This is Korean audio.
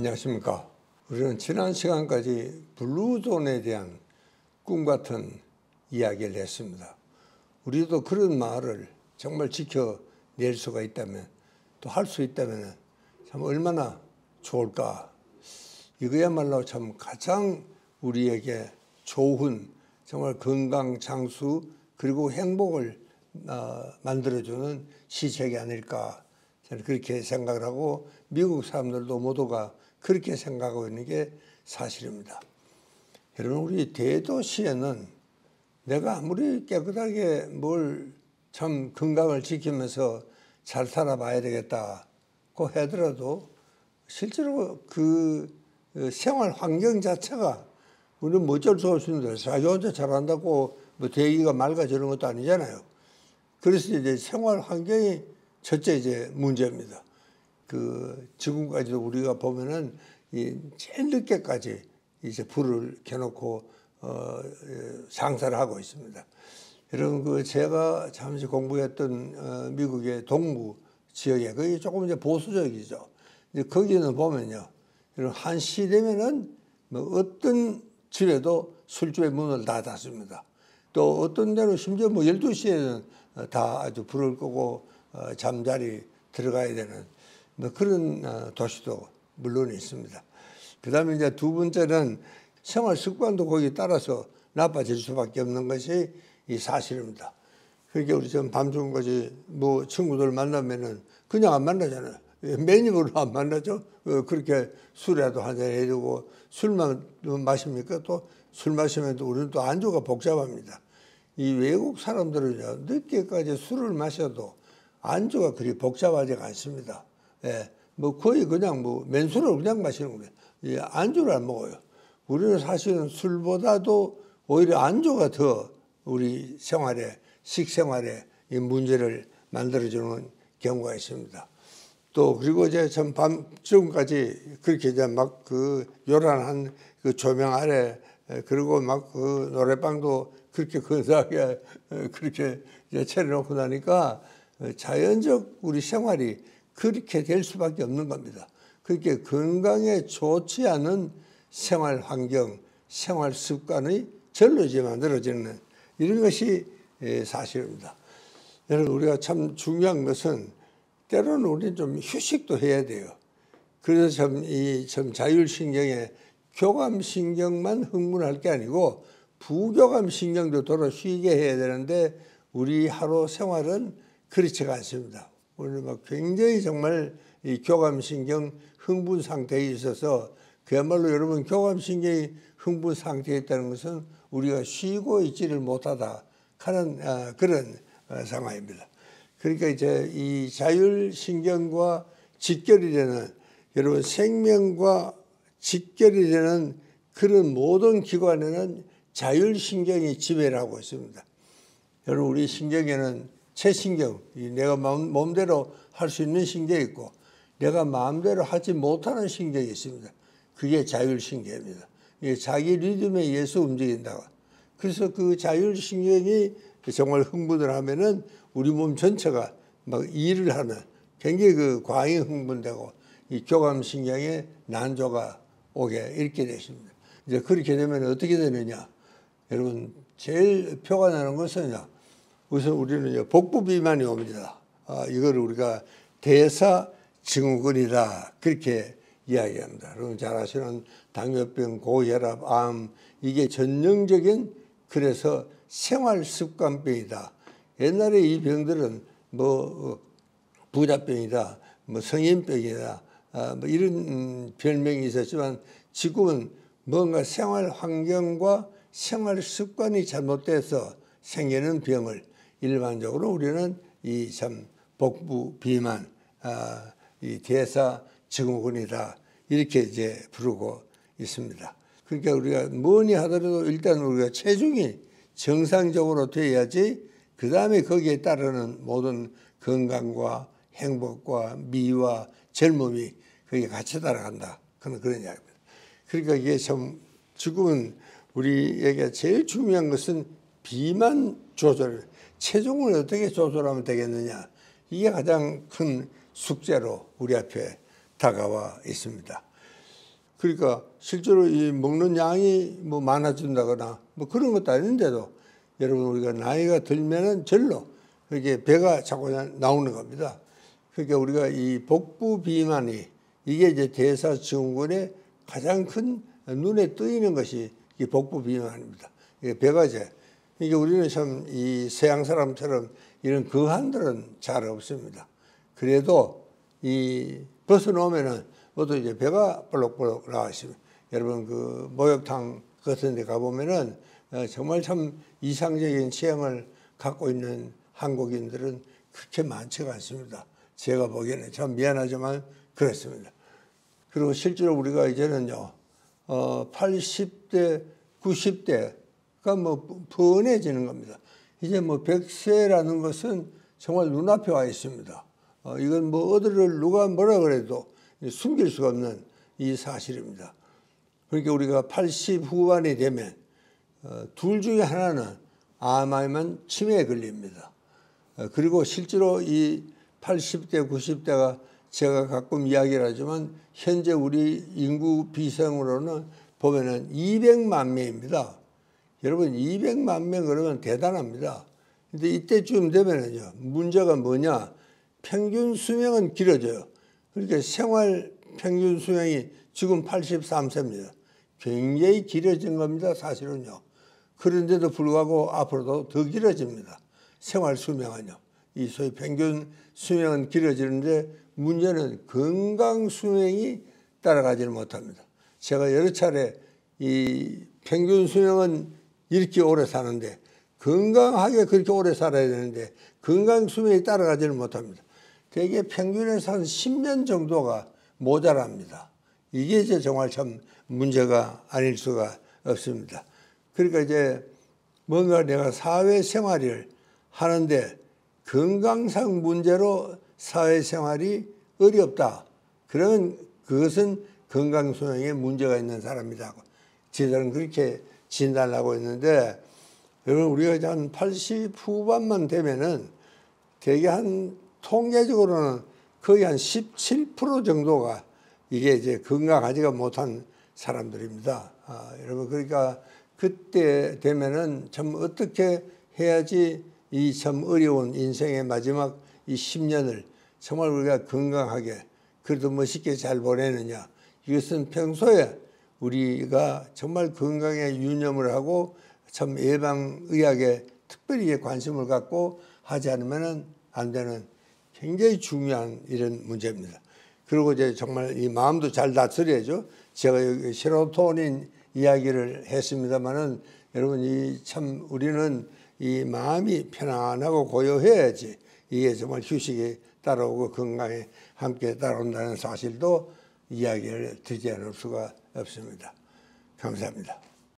안녕하십니까. 우리는 지난 시간까지 블루존에 대한 꿈 같은 이야기를 했습니다. 우리도 그런 마을을 정말 지켜낼 수가 있다면, 또 할 수 있다면 참 얼마나 좋을까. 이거야말로 참 가장 우리에게 좋은 정말 건강, 장수 그리고 행복을 만들어주는 시책이 아닐까, 저는 그렇게 생각을 하고 미국 사람들도 모두가 그렇게 생각하고 있는 게 사실입니다. 여러분, 우리 대도시에는 내가 아무리 깨끗하게 뭘 참 건강을 지키면서 잘 살아봐야 되겠다고 하더라도 실제로 그 생활 환경 자체가 우리는 뭐 어쩔 수 없습니다. 자기 혼자 잘한다고 뭐 대기가 맑아지는 것도 아니잖아요. 그래서 이제 생활 환경이 첫째 이제 문제입니다. 지금까지도 우리가 보면은 제일 늦게까지 이제 불을 켜놓고 장사를 하고 있습니다. 여러분, 제가 잠시 공부했던 미국의 동부 지역에 거기 조금 이제 보수적이죠. 이제 거기는 보면요, 여러분 1시 되면은 뭐 어떤 집에도 술집의 문을 다 닫습니다. 또 어떤 데는 심지어 뭐 12시에는 다 아주 불을 끄고 잠자리 들어가야 되는 뭐 그런 도시도 물론 있습니다. 그 다음에 이제 두 번째는 생활 습관도 거기에 따라서 나빠질 수밖에 없는 것이 이 사실입니다. 그러니까 우리 지금 밤중까지 뭐 친구들 만나면은 그냥 안 만나잖아요. 매니으로 안 만나죠. 그렇게 술이라도 한잔 해주고, 술만 마십니까? 또 술 마시면 또 우리는 또 안주가 복잡합니다. 이 외국 사람들은요, 늦게까지 술을 마셔도 안주가 그리 복잡하지가 않습니다. 예, 뭐 거의 그냥 뭐 맨술을 그냥 마시는 거예요. 예, 안주를 안 먹어요. 우리는 사실은 술보다도 오히려 안주가 더 우리 생활에, 식생활에 이 문제를 만들어주는 경우가 있습니다. 또 그리고 이제 참 밤중까지 그렇게 이제 막 요란한 조명 아래, 그리고 막 노래방도 그렇게 근사하게 그렇게 이제 차려놓고 나니까 자연적 우리 생활이 그렇게 될 수밖에 없는 겁니다. 그렇게 건강에 좋지 않은 생활 환경, 생활 습관의 절로 이제 만들어지는 이런 것이 사실입니다. 여러분, 우리가 참 중요한 것은 때로는 우리는 좀 휴식도 해야 돼요. 그래서 참 자율신경에 교감신경만 흥분할 게 아니고 부교감신경도 도로 쉬게 해야 되는데 우리 하루 생활은 그렇지가 않습니다. 우리는 막 굉장히 정말 이 교감신경 흥분 상태에 있어서 그야말로 여러분 교감신경이 흥분 상태에 있다는 것은 우리가 쉬고 있지를 못하다 하는 그런 상황입니다. 그러니까 이제 이 자율신경과 직결이 되는, 여러분 생명과 직결이 되는 그런 모든 기관에는 자율신경이 지배를 하고 있습니다. 여러분, 우리 신경에는 체신경, 내가 마음대로 할 수 있는 신경이 있고 내가 마음대로 하지 못하는 신경이 있습니다. 그게 자율신경입니다. 자기 리듬에 의해서 움직인다. 그래서 그 자율신경이 정말 흥분을 하면은 우리 몸 전체가 막 일을 하는, 굉장히 광이 흥분되고 이 교감신경에 난조가 오게 이렇게 되십니다. 이제 그렇게 되면 어떻게 되느냐? 여러분, 제일 표가 나는 것은요, 우선 우리는 복부 비만이 옵니다. 이걸 우리가 대사증후군이다 그렇게 이야기합니다. 여러분 잘 아시는 당뇨병, 고혈압, 암, 이게 전형적인 그래서 생활습관병이다. 옛날에 이 병들은 뭐 부자병이다, 뭐 성인병이다, 뭐 이런 별명이 있었지만 지금은 뭔가 생활 환경과 생활 습관이 잘못돼서 생기는 병을 일반적으로 우리는 이 참 복부 비만, 이 대사증후군이다 이렇게 이제 부르고 있습니다. 그러니까 우리가 뭐니 하더라도 일단 우리가 체중이 정상적으로 돼야지 그 다음에 거기에 따르는 모든 건강과 행복과 미와 젊음이 거기에 같이 따라간다. 그런 이야기입니다. 그러니까 이게 참 지금은 우리에게 제일 중요한 것은 비만 조절, 체중을 어떻게 조절하면 되겠느냐. 이게 가장 큰 숙제로 우리 앞에 다가와 있습니다. 그러니까 실제로 이 먹는 양이 뭐 많아진다거나 뭐 그런 것도 아닌데도 여러분 우리가 나이가 들면은 절로 그게 배가 자꾸 나오는 겁니다. 그러니까 우리가 이 복부 비만이 이게 이제 대사증후군의 가장 큰 눈에 뜨이는 것이 이 복부 비만입니다. 이게 배가제. 이게 우리는 참 이 서양 사람처럼 이런 거한들은 잘 없습니다. 그래도 이 벗어놓으면은 모두 이제 배가 볼록볼록 나와있습니다. 여러분 그 목욕탕 같은 데 가보면은 정말 참 이상적인 체형을 갖고 있는 한국인들은 그렇게 많지가 않습니다. 제가 보기에는 참 미안하지만 그렇습니다. 그리고 실제로 우리가 이제는요, 80대, 90대가 뭐 뻔해지는 겁니다. 이제 뭐 100세라는 것은 정말 눈앞에 와 있습니다. 이건 뭐 어디를 누가 뭐라 그래도 숨길 수가 없는 이 사실입니다. 그러니까 우리가 80 후반이 되면 둘 중에 하나는 암에만 치매에 걸립니다. 그리고 실제로 이 80대, 90대가 제가 가끔 이야기를 하지만 현재 우리 인구 비상으로는 보면은 200만 명입니다. 여러분 200만 명 그러면 대단합니다. 근데 이때쯤 되면은요, 문제가 뭐냐? 평균 수명은 길어져요. 그러니까 생활 평균 수명이 지금 83세입니다. 굉장히 길어진 겁니다, 사실은요. 그런데도 불구하고 앞으로도 더 길어집니다. 생활 수명은요. 이 소위 평균 수명은 길어지는데 문제는 건강 수명이 따라가지를 못합니다. 제가 여러 차례 이 평균 수명은 이렇게 오래 사는데 건강하게 그렇게 오래 살아야 되는데 건강 수명이 따라가지를 못합니다. 대개 평균에서 한 10년 정도가 모자랍니다. 이게 이제 정말 참 문제가 아닐 수가 없습니다. 그러니까 이제 뭔가 내가 사회생활을 하는데 건강상 문제로 사회생활이 어렵다. 그러면 그것은 건강수명에 문제가 있는 사람이다. 저는 그렇게 진단을 하고 있는데, 여러분 우리가 한 80 후반만 되면은 되게 한 통계적으로는 거의 한 17% 정도가 이게 이제 건강하지가 못한 사람들입니다. 여러분 그러니까 그때 되면은 참 어떻게 해야지 이 참 어려운 인생의 마지막 이 10년을 정말 우리가 건강하게 그래도 멋있게 잘 보내느냐. 이것은 평소에 우리가 정말 건강에 유념을 하고 참 예방의학에 특별히 관심을 갖고 하지 않으면 안 되는 굉장히 중요한 이런 문제입니다. 그리고 이제 정말 이 마음도 잘 다스려야죠. 제가 여기 세로토닌 이야기를 했습니다만은 여러분 이 참 우리는 이 마음이 편안하고 고요해야지 이게 정말 휴식이 따라오고 건강에 함께 따라온다는 사실도 이야기를 드리지 않을 수가 없습니다. 감사합니다.